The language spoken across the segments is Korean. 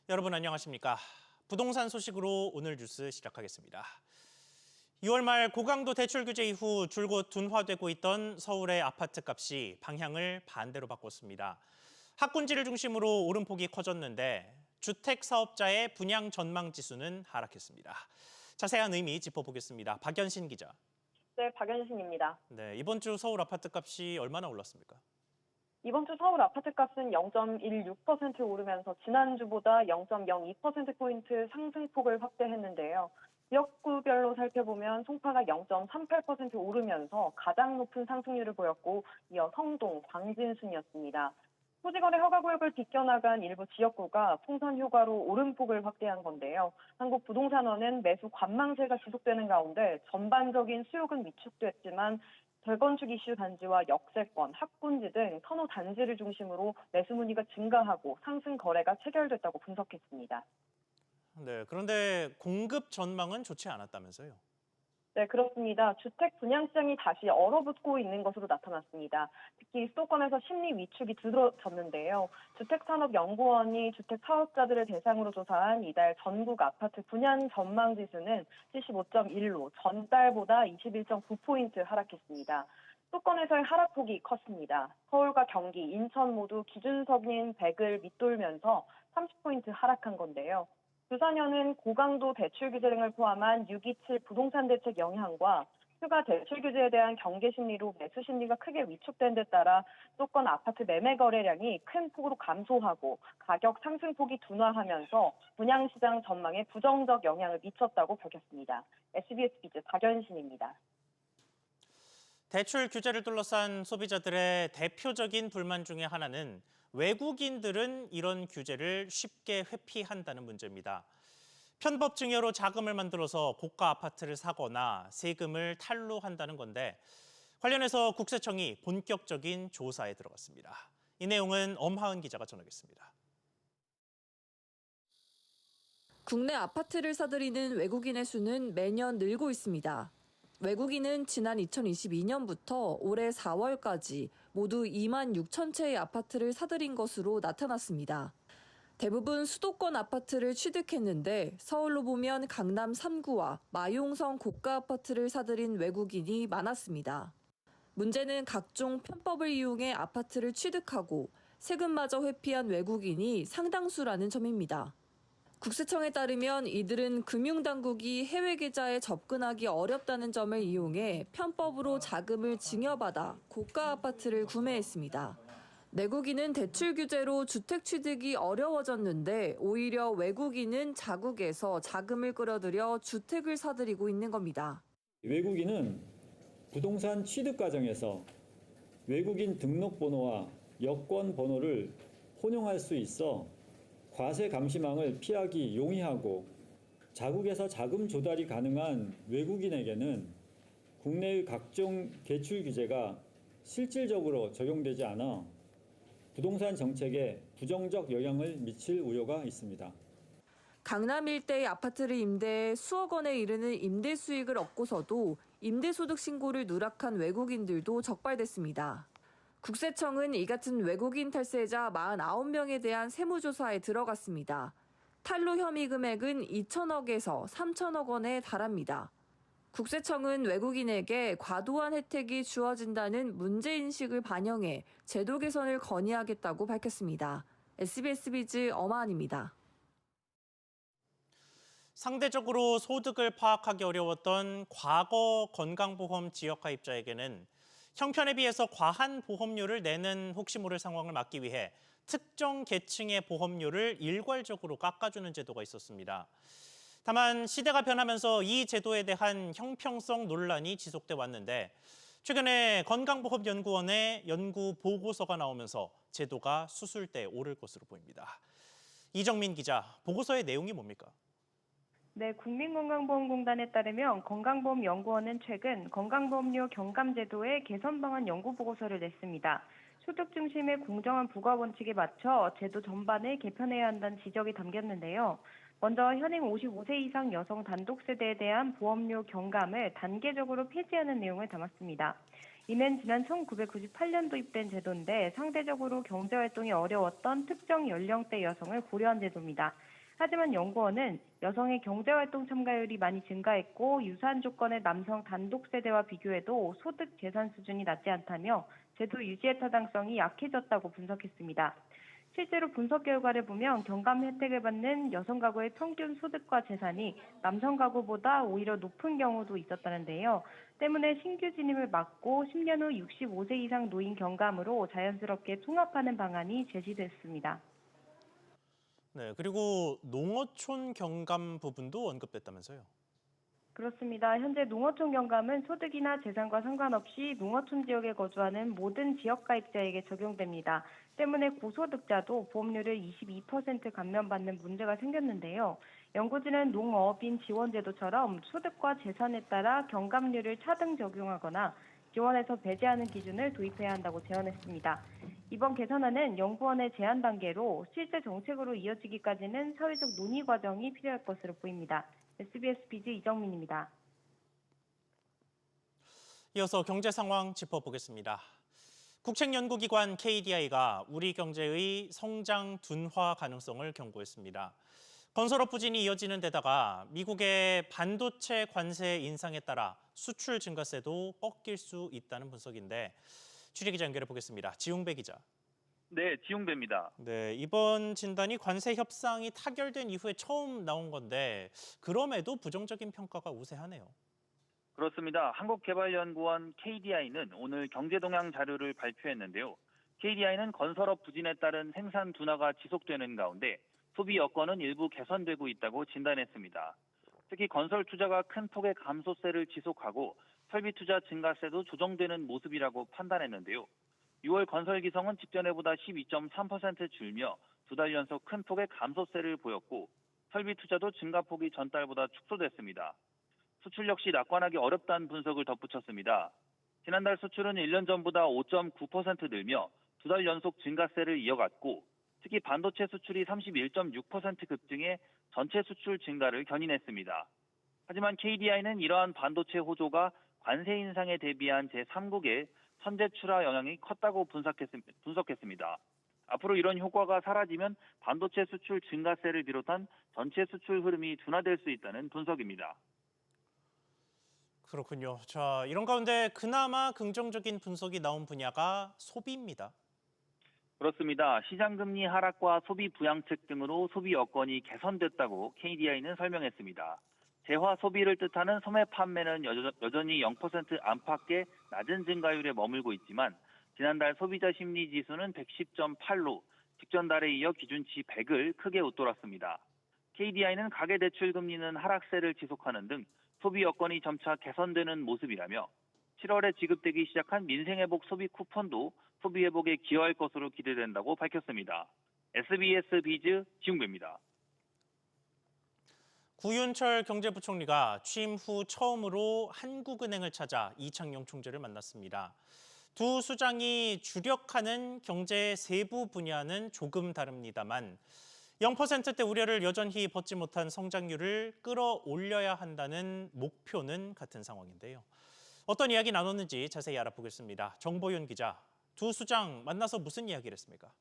여러분 안녕하십니까? 부동산 소식으로 오늘 뉴스 시작하겠습니다. 6월 말 고강도 대출 규제 이후 줄곧 둔화되고 있던 서울의 아파트 값이 방향을 반대로 바꿨습니다. 학군지를 중심으로 오름폭이 커졌는데 주택 사업자의 분양 전망 지수는 하락했습니다. 자세한 의미 짚어보겠습니다. 박연신 기자. 네, 박연신입니다. 네, 이번 주 서울 아파트 값이 얼마나 올랐습니까? 이번 주 서울 아파트 값은 0.16% 오르면서 지난주보다 0.02%포인트 상승폭을 확대했는데요. 지역구별로 살펴보면 송파가 0.38% 오르면서 가장 높은 상승률을 보였고, 이어 성동, 광진 순이었습니다. 토지거래 허가구역을 비껴나간 일부 지역구가 풍선 효과로 오름폭을 확대한 건데요. 한국부동산원은 매수 관망세가 지속되는 가운데 전반적인 수요는 위축됐지만 재건축 이슈 단지와 역세권, 학군지 등 선호 단지를 중심으로 매수 문의가 증가하고 상승 거래가 체결됐다고 분석했습니다. 네, 그런데 공급 전망은 좋지 않았다면서요? 네, 그렇습니다. 주택 분양 시장이 다시 얼어붙고 있는 것으로 나타났습니다. 특히 수도권에서 심리 위축이 두드러졌는데요. 주택산업연구원이 주택 사업자들을 대상으로 조사한 이달 전국 아파트 분양 전망 지수는 75.1로 전달보다 21.9포인트 하락했습니다. 수도권에서의 하락폭이 컸습니다. 서울과 경기, 인천 모두 기준선인 100을 밑돌면서 30포인트 하락한 건데요. 유산현은 고강도 대출 규제 등을 포함한 627 부동산 대책 영향과 추가 대출 규제에 대한 경계 심리로 매수 심리가 크게 위축된 데 따라 수도권 아파트 매매 거래량이 큰 폭으로 감소하고 가격 상승폭이 둔화하면서 분양시장 전망에 부정적 영향을 미쳤다고 밝혔습니다. SBS 비즈 박연신입니다. 대출 규제를 둘러싼 소비자들의 대표적인 불만 중에 하나는 외국인들은 이런 규제를 쉽게 회피한다는 문제입니다. 편법 증여로 자금을 만들어서 고가 아파트를 사거나 세금을 탈루한다는 건데 관련해서 국세청이 본격적인 조사에 들어갔습니다. 이 내용은 엄하은 기자가 전하겠습니다. 국내 아파트를 사들이는 외국인의 수는 매년 늘고 있습니다. 외국인은 지난 2022년부터 올해 4월까지 모두 2만 6천 채의 아파트를 사들인 것으로 나타났습니다. 대부분 수도권 아파트를 취득했는데 서울로 보면 강남 3구와 마용성 고가 아파트를 사들인 외국인이 많았습니다. 문제는 각종 편법을 이용해 아파트를 취득하고 세금마저 회피한 외국인이 상당수라는 점입니다. 국세청에 따르면 이들은 금융당국이 해외 계좌에 접근하기 어렵다는 점을 이용해 편법으로 자금을 증여받아 고가 아파트를 구매했습니다. 내국인은 대출 규제로 주택 취득이 어려워졌는데 오히려 외국인은 자국에서 자금을 끌어들여 주택을 사들이고 있는 겁니다. 외국인은 부동산 취득 과정에서 외국인 등록번호와 여권 번호를 혼용할 수 있어 과세 감시망을 피하기 용이하고 자국에서 자금 조달이 가능한 외국인에게는 국내의 각종 대출 규제가 실질적으로 적용되지 않아 부동산 정책에 부정적 영향을 미칠 우려가 있습니다. 강남 일대의 아파트를 임대해 수억 원에 이르는 임대 수익을 얻고서도 임대소득 신고를 누락한 외국인들도 적발됐습니다. 국세청은 이 같은 외국인 탈세자 49명에 대한 세무조사에 들어갔습니다. 탈루 혐의 금액은 2천억에서 3천억 원에 달합니다. 국세청은 외국인에게 과도한 혜택이 주어진다는 문제인식을 반영해 제도 개선을 건의하겠다고 밝혔습니다. SBS 비즈 엄하은입니다. 상대적으로 소득을 파악하기 어려웠던 과거 건강보험 지역가입자에게는 형편에 비해서 과한 보험료를 내는 혹시 모를 상황을 막기 위해 특정 계층의 보험료를 일괄적으로 깎아주는 제도가 있었습니다. 다만 시대가 변하면서 이 제도에 대한 형평성 논란이 지속돼 왔는데 최근에 건강보험연구원의 연구 보고서가 나오면서 제도가 수술대에 오를 것으로 보입니다. 이정민 기자, 보고서의 내용이 뭡니까? 네, 국민건강보험공단에 따르면 건강보험연구원은 최근 건강보험료 경감제도의 개선 방안 연구 보고서를 냈습니다. 소득 중심의 공정한 부과 원칙에 맞춰 제도 전반을 개편해야 한다는 지적이 담겼는데요. 먼저 현행 55세 이상 여성 단독 세대에 대한 보험료 경감을 단계적으로 폐지하는 내용을 담았습니다. 이는 지난 1998년 도입된 제도인데 상대적으로 경제활동이 어려웠던 특정 연령대 여성을 고려한 제도입니다. 하지만 연구원은 여성의 경제활동 참가율이 많이 증가했고 유사한 조건의 남성 단독 세대와 비교해도 소득 재산 수준이 낮지 않다며 제도 유지의 타당성이 약해졌다고 분석했습니다. 실제로 분석 결과를 보면 경감 혜택을 받는 여성 가구의 평균 소득과 재산이 남성 가구보다 오히려 높은 경우도 있었다는데요. 때문에 신규 진입을 막고 10년 후 65세 이상 노인 경감으로 자연스럽게 통합하는 방안이 제시됐습니다. 네, 그리고 농어촌 경감 부분도 언급됐다면서요. 그렇습니다. 현재 농어촌 경감은 소득이나 재산과 상관없이 농어촌 지역에 거주하는 모든 지역 가입자에게 적용됩니다. 때문에 고소득자도 보험료를 22% 감면받는 문제가 생겼는데요. 연구진은 농어업인 지원제도처럼 소득과 재산에 따라 경감률을 차등 적용하거나 지원에서 배제하는 기준을 도입해야 한다고 제언했습니다. 이번 개선안은 연구원의 제안 단계로 실제 정책으로 이어지기까지는 사회적 논의 과정이 필요할 것으로 보입니다. SBS 비즈 이정민입니다. 이어서 경제 상황 짚어보겠습니다. 국책연구기관 KDI가 우리 경제의 성장 둔화 가능성을 경고했습니다. 건설업 부진이 이어지는 데다가 미국의 반도체 관세 인상에 따라 수출 증가세도 꺾일 수 있다는 분석인데 취재기자 연결해 보겠습니다. 지웅배 기자. 네, 지용배입니다. 네, 이번 진단이 관세 협상이 타결된 이후에 처음 나온 건데 그럼에도 부정적인 평가가 우세하네요. 그렇습니다. 한국개발연구원 KDI는 오늘 경제동향 자료를 발표했는데요. KDI는 건설업 부진에 따른 생산 둔화가 지속되는 가운데 소비 여건은 일부 개선되고 있다고 진단했습니다. 특히 건설 투자가 큰 폭의 감소세를 지속하고 설비 투자 증가세도 조정되는 모습이라고 판단했는데요. 6월 건설 기성은 직전해보다 12.3% 줄며 2달 연속 큰 폭의 감소세를 보였고 설비 투자도 증가폭이 전달보다 축소됐습니다. 수출 역시 낙관하기 어렵다는 분석을 덧붙였습니다. 지난달 수출은 1년 전보다 5.9% 늘며 2달 연속 증가세를 이어갔고 특히 반도체 수출이 31.6% 급증해 전체 수출 증가를 견인했습니다. 하지만 KDI는 이러한 반도체 호조가 관세 인상에 대비한 제3국의 선제 출하 영향이 컸다고 분석했습니다. 앞으로 이런 효과가 사라지면 반도체 수출 증가세를 비롯한 전체 수출 흐름이 둔화될 수 있다는 분석입니다. 그렇군요. 자, 이런 가운데 그나마 긍정적인 분석이 나온 분야가 소비입니다. 그렇습니다. 시장금리 하락과 소비 부양책 등으로 소비 여건이 개선됐다고 KDI는 설명했습니다. 재화 소비를 뜻하는 소매 판매는 여전히 0% 안팎의 낮은 증가율에 머물고 있지만 지난달 소비자 심리 지수는 110.8로 직전 달에 이어 기준치 100을 크게 웃돌았습니다. KDI는 가계대출 금리는 하락세를 지속하는 등 소비 여건이 점차 개선되는 모습이라며 7월에 지급되기 시작한 민생회복 소비 쿠폰도 소비 회복에 기여할 것으로 기대된다고 밝혔습니다. SBS 비즈 지웅배입니다. 구윤철 경제부총리가 취임 후 처음으로 한국은행을 찾아 이창용 총재를 만났습니다. 두 수장이 주력하는 경제 세부 분야는 조금 다릅니다만 0%대 우려를 여전히 벗지 못한 성장률을 끌어올려야 한다는 목표는 같은 상황인데요. 어떤 이야기 나눴는지 자세히 알아보겠습니다. 정보윤 기자, 두 수장 만나서 무슨 이야기를 했습니까?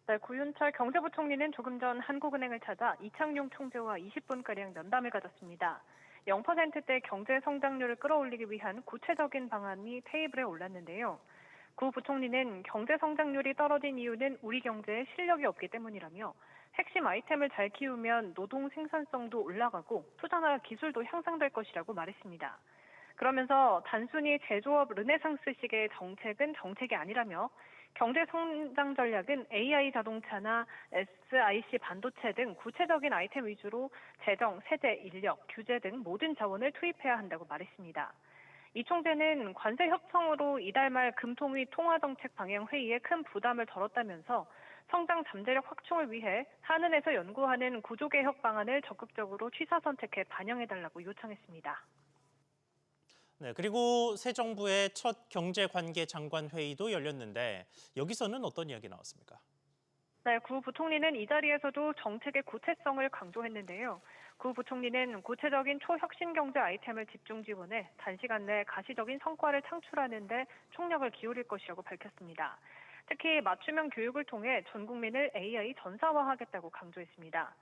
네, 구윤철 경제부총리는 조금 전 한국은행을 찾아 이창용 총재와 20분가량 면담을 가졌습니다. 0%대 경제 성장률을 끌어올리기 위한 구체적인 방안이 테이블에 올랐는데요. 구 부총리는 경제 성장률이 떨어진 이유는 우리 경제에 실력이 없기 때문이라며 핵심 아이템을 잘 키우면 노동 생산성도 올라가고 투자나 기술도 향상될 것이라고 말했습니다. 그러면서 단순히 제조업 르네상스식의 정책은 정책이 아니라며 경제 성장 전략은 AI 자동차나 SiC 반도체 등 구체적인 아이템 위주로 재정, 세제, 인력, 규제 등 모든 자원을 투입해야 한다고 말했습니다. 이 총재는 관세 협상으로 이달 말 금통위 통화정책 방향 회의에 큰 부담을 덜었다면서 성장 잠재력 확충을 위해 한은에서 연구하는 구조개혁 방안을 적극적으로 취사 선택해 반영해달라고 요청했습니다. 네, 그리고 새 정부의 첫 경제관계 장관 회의도 열렸는데 여기서는 어떤 이야기 나왔습니까? 네, 구 부총리는 이 자리에서도 정책의 구체성을 강조했는데요. 구 부총리는 구체적인 초혁신 경제 아이템을 집중 지원해 단시간 내 가시적인 성과를 창출하는 데 총력을 기울일 것이라고 밝혔습니다. 특히 맞춤형 교육을 통해 전 국민을 AI 전사화하겠다고 강조했습니다.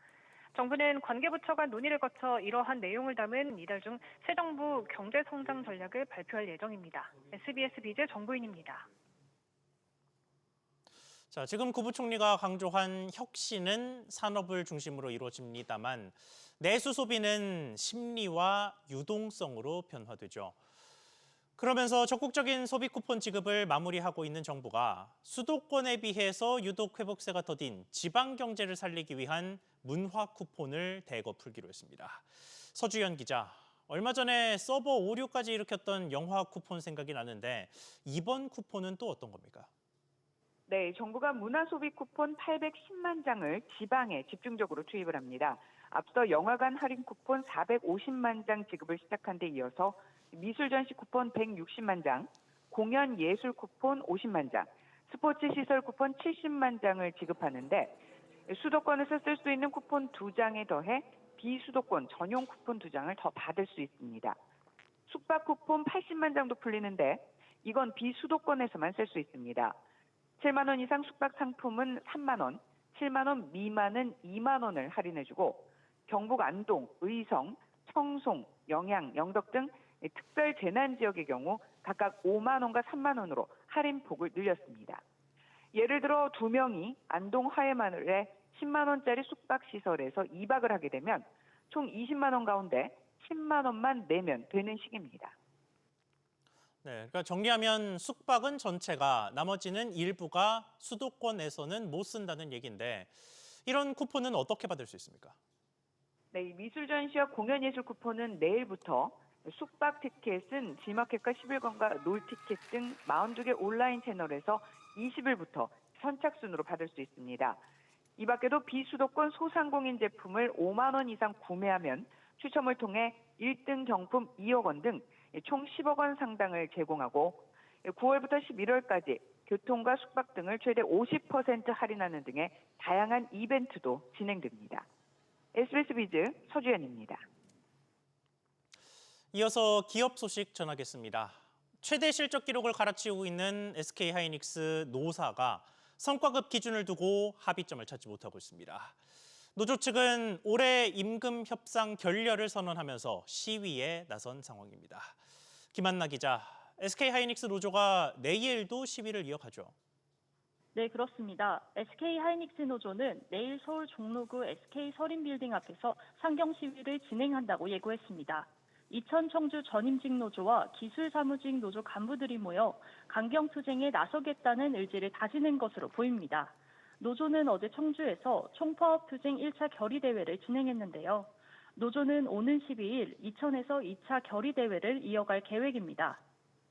정부는 관계부처 간 논의를 거쳐 이러한 내용을 담은 이달 중 새 정부 경제성장 전략을 발표할 예정입니다. SBS 비즈 정보인입니다. 자, 지금 구 부총리가 강조한 혁신은 산업을 중심으로 이루어집니다만 내수 소비는 심리와 유동성으로 변화되죠. 그러면서 적극적인 소비 쿠폰 지급을 마무리하고 있는 정부가 수도권에 비해서 유독 회복세가 더딘 지방 경제를 살리기 위한 문화 쿠폰을 대거 풀기로 했습니다. 서주현 기자, 얼마 전에 서버 오류까지 일으켰던 영화 쿠폰 생각이 나는데 이번 쿠폰은 또 어떤 겁니까? 네, 정부가 문화소비 쿠폰 810만 장을 지방에 집중적으로 투입을 합니다. 앞서 영화관 할인 쿠폰 450만 장 지급을 시작한 데 이어서 미술전시 쿠폰 160만 장, 공연 예술 쿠폰 50만 장, 스포츠 시설 쿠폰 70만 장을 지급하는데 수도권에서 쓸 수 있는 쿠폰 2장에 더해 비수도권 전용 쿠폰 2장을 더 받을 수 있습니다. 숙박 쿠폰 80만 장도 풀리는데 이건 비수도권에서만 쓸 수 있습니다. 7만 원 이상 숙박 상품은 3만 원, 7만 원 미만은 2만 원을 할인해주고 경북 안동, 의성, 청송, 영양, 영덕 등 특별 재난 지역의 경우 각각 5만 원과 3만 원으로 할인 폭을 늘렸습니다. 예를 들어 2명이 안동 화해마을에 10만 원짜리 숙박 시설에서 2박을 하게 되면 총 20만 원 가운데 10만 원만 내면 되는 식입니다. 네, 그러니까 정리하면 숙박은 전체가, 나머지는 일부가 수도권에서는 못 쓴다는 얘기인데 이런 쿠폰은 어떻게 받을 수 있습니까? 네, 이 미술전시와 공연예술 쿠폰은 내일부터 숙박 티켓은 G마켓과 11권과 롤티켓 등 42개 온라인 채널에서 20일부터 선착순으로 받을 수 있습니다. 이 밖에도 비수도권 소상공인 제품을 5만 원 이상 구매하면 추첨을 통해 1등 경품 2억 원 등 총 10억 원 상당을 제공하고 9월부터 11월까지 교통과 숙박 등을 최대 50% 할인하는 등의 다양한 이벤트도 진행됩니다. SBS 비즈 서주연입니다. 이어서 기업 소식 전하겠습니다. 최대 실적 기록을 갈아치우고 있는 SK하이닉스 노사가 성과급 기준을 두고 합의점을 찾지 못하고 있습니다. 노조 측은 올해 임금 협상 결렬을 선언하면서 시위에 나선 상황입니다. 김한나 기자, SK하이닉스 노조가 내일도 시위를 이어가죠. 네, 그렇습니다. SK하이닉스 노조는 내일 서울 종로구 SK서린빌딩 앞에서 상경 시위를 진행한다고 예고했습니다. 이천 청주 전임직 노조와 기술사무직 노조 간부들이 모여 강경 투쟁에 나서겠다는 의지를 다지는 것으로 보입니다. 노조는 어제 청주에서 총파업 투쟁 1차 결의대회를 진행했는데요. 노조는 오는 12일 이천에서 2차 결의대회를 이어갈 계획입니다.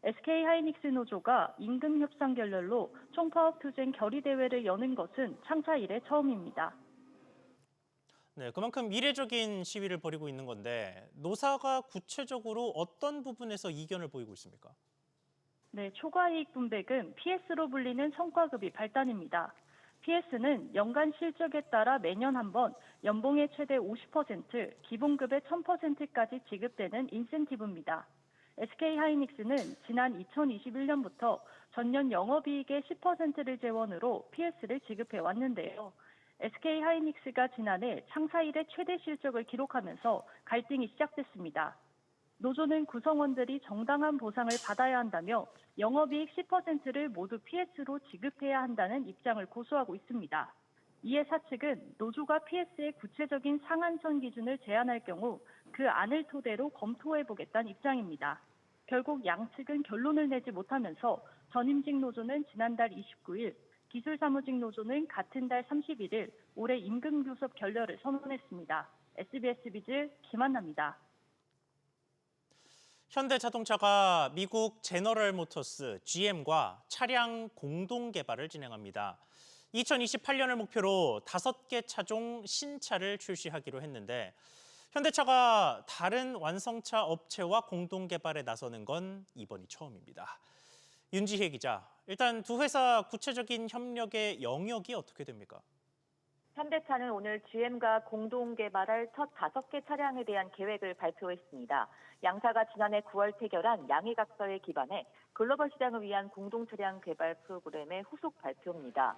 SK하이닉스 노조가 임금 협상 결렬로 총파업 투쟁 결의대회를 여는 것은 창사 이래 처음입니다. 네, 그만큼 이례적인 시위를 벌이고 있는 건데 노사가 구체적으로 어떤 부분에서 이견을 보이고 있습니까? 네, 초과이익 분배금 PS로 불리는 성과급이 발단입니다. PS는 연간 실적에 따라 매년 한 번 연봉의 최대 50%, 기본급의 1000%까지 지급되는 인센티브입니다. SK하이닉스는 지난 2021년부터 전년 영업이익의 10%를 재원으로 PS를 지급해 왔는데요. SK하이닉스가 지난해 창사 이래 최대 실적을 기록하면서 갈등이 시작됐습니다. 노조는 구성원들이 정당한 보상을 받아야 한다며 영업이익 10%를 모두 PS로 지급해야 한다는 입장을 고수하고 있습니다. 이에 사측은 노조가 PS의 구체적인 상한선 기준을 제안할 경우 그 안을 토대로 검토해보겠다는 입장입니다. 결국 양측은 결론을 내지 못하면서 전임직 노조는 지난달 29일, 기술사무직 노조는 같은 달 31일 올해 임금교섭 결렬을 선언했습니다. SBS 비즈 김한나입니다. 현대자동차가 미국 제너럴 모터스 GM과 차량 공동 개발을 진행합니다. 2028년을 목표로 5개 차종 신차를 출시하기로 했는데 현대차가 다른 완성차 업체와 공동 개발에 나서는 건 이번이 처음입니다. 윤지혜 기자, 일단 두 회사 구체적인 협력의 영역이 어떻게 됩니까? 현대차는 오늘 GM과 공동 개발할 첫 5개 차량에 대한 계획을 발표했습니다. 양사가 지난해 9월 체결한 양해각서에 기반해 글로벌 시장을 위한 공동 차량 개발 프로그램의 후속 발표입니다.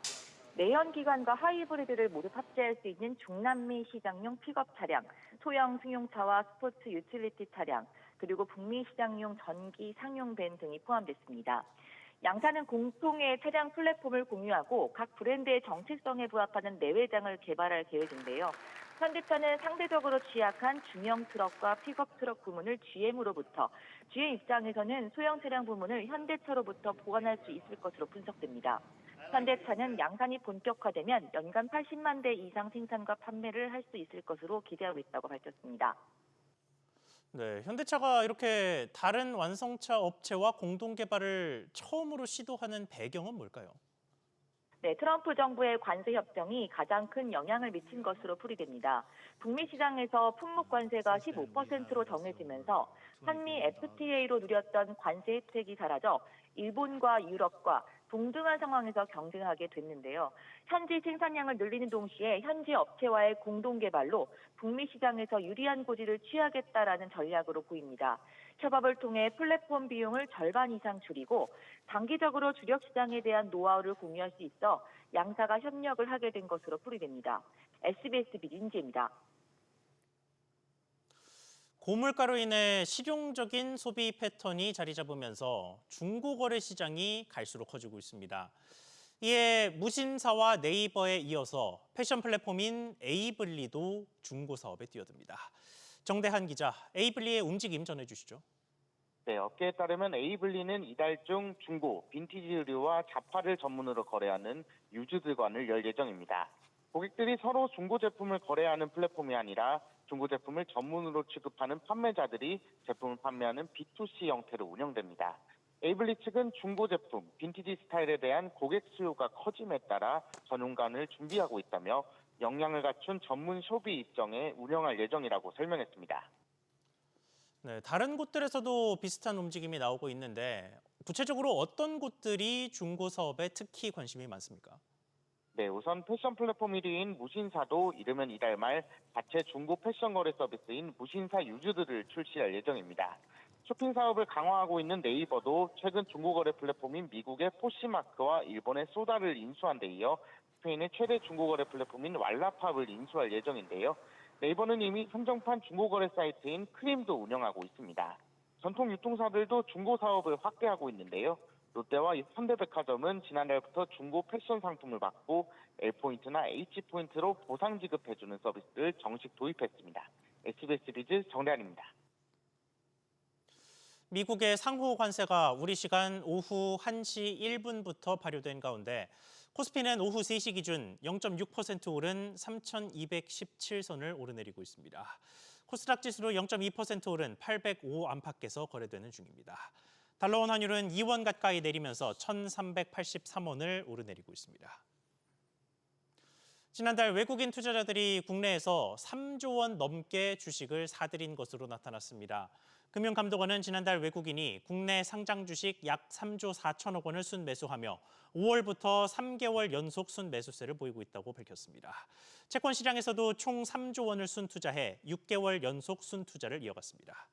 내연기관과 하이브리드를 모두 탑재할 수 있는 중남미 시장용 픽업 차량, 소형 승용차와 스포츠 유틸리티 차량, 그리고 북미 시장용 전기 상용 밴 등이 포함됐습니다. 양사는 공통의 차량 플랫폼을 공유하고 각 브랜드의 정체성에 부합하는 내외장을 개발할 계획인데요. 현대차는 상대적으로 취약한 중형 트럭과 픽업 트럭 부문을 GM으로부터, GM 입장에서는 소형 차량 부문을 현대차로부터 보완할 수 있을 것으로 분석됩니다. 현대차는 양산이 본격화되면 연간 80만 대 이상 생산과 판매를 할 수 있을 것으로 기대하고 있다고 밝혔습니다. 네, 현대차가 이렇게 다른 완성차 업체와 공동 개발을 처음으로 시도하는 배경은 뭘까요? 네, 트럼프 정부의 관세 협정이 가장 큰 영향을 미친 것으로 풀이됩니다. 북미 시장에서 품목 관세가 15%로 정해지면서 한미 FTA로 누렸던 관세 혜택이 사라져 일본과 유럽과 동등한 상황에서 경쟁하게 됐는데요. 현지 생산량을 늘리는 동시에 현지 업체와의 공동 개발로 북미 시장에서 유리한 고지를 취하겠다라는 전략으로 보입니다. 협업을 통해 플랫폼 비용을 절반 이상 줄이고 단기적으로 주력 시장에 대한 노하우를 공유할 수 있어 양사가 협력을 하게 된 것으로 풀이됩니다. SBS 민지입니다. 고물가로 인해 실용적인 소비 패턴이 자리 잡으면서 중고거래 시장이 갈수록 커지고 있습니다. 이에 무신사와 네이버에 이어서 패션 플랫폼인 에이블리도 중고 사업에 뛰어듭니다. 정대한 기자, 에이블리의 움직임 전해주시죠. 네, 업계에 따르면 에이블리는 이달 중 중고, 빈티지 의류와 잡화를 전문으로 거래하는 유즈들관을 열 예정입니다. 고객들이 서로 중고 제품을 거래하는 플랫폼이 아니라 중고 제품을 전문으로 취급하는 판매자들이 제품을 판매하는 B2C 형태로 운영됩니다. 에이블리 측은 중고 제품, 빈티지 스타일에 대한 고객 수요가 커짐에 따라 전용관을 준비하고 있다며 역량을 갖춘 전문 쇼비 입장에 운영할 예정이라고 설명했습니다. 네, 다른 곳들에서도 비슷한 움직임이 나오고 있는데 구체적으로 어떤 곳들이 중고 사업에 특히 관심이 많습니까? 네, 우선 패션 플랫폼 1위인 무신사도 이르면 이달 말 자체 중고 패션 거래 서비스인 무신사 유즈들을 출시할 예정입니다. 쇼핑 사업을 강화하고 있는 네이버도 최근 중고 거래 플랫폼인 미국의 포시마크와 일본의 소다를 인수한 데 이어 스페인의 최대 중고 거래 플랫폼인 왈라팝을 인수할 예정인데요. 네이버는 이미 한정판 중고 거래 사이트인 크림도 운영하고 있습니다. 전통 유통사들도 중고 사업을 확대하고 있는데요. 롯데와 현대백화점은 지난달부터 중고 패션 상품을 받고 L포인트나 H포인트로 보상 지급해주는 서비스를 정식 도입했습니다. SBS 비즈 정대한입니다. 미국의 상호 관세가 우리 시간 오후 1시 1분부터 발효된 가운데 코스피는 오후 3시 기준 0.6% 오른 3,217선을 오르내리고 있습니다. 코스닥 지수로 0.2% 오른 805 안팎에서 거래되는 중입니다. 달러원 환율은 2원 가까이 내리면서 1,383원을 오르내리고 있습니다. 지난달 외국인 투자자들이 국내에서 3조 원 넘게 주식을 사들인 것으로 나타났습니다. 금융감독원은 지난달 외국인이 국내 상장 주식 약 3조 4천억 원을 순매수하며 5월부터 3개월 연속 순매수세를 보이고 있다고 밝혔습니다. 채권 시장에서도 총 3조 원을 순투자해 6개월 연속 순투자를 이어갔습니다.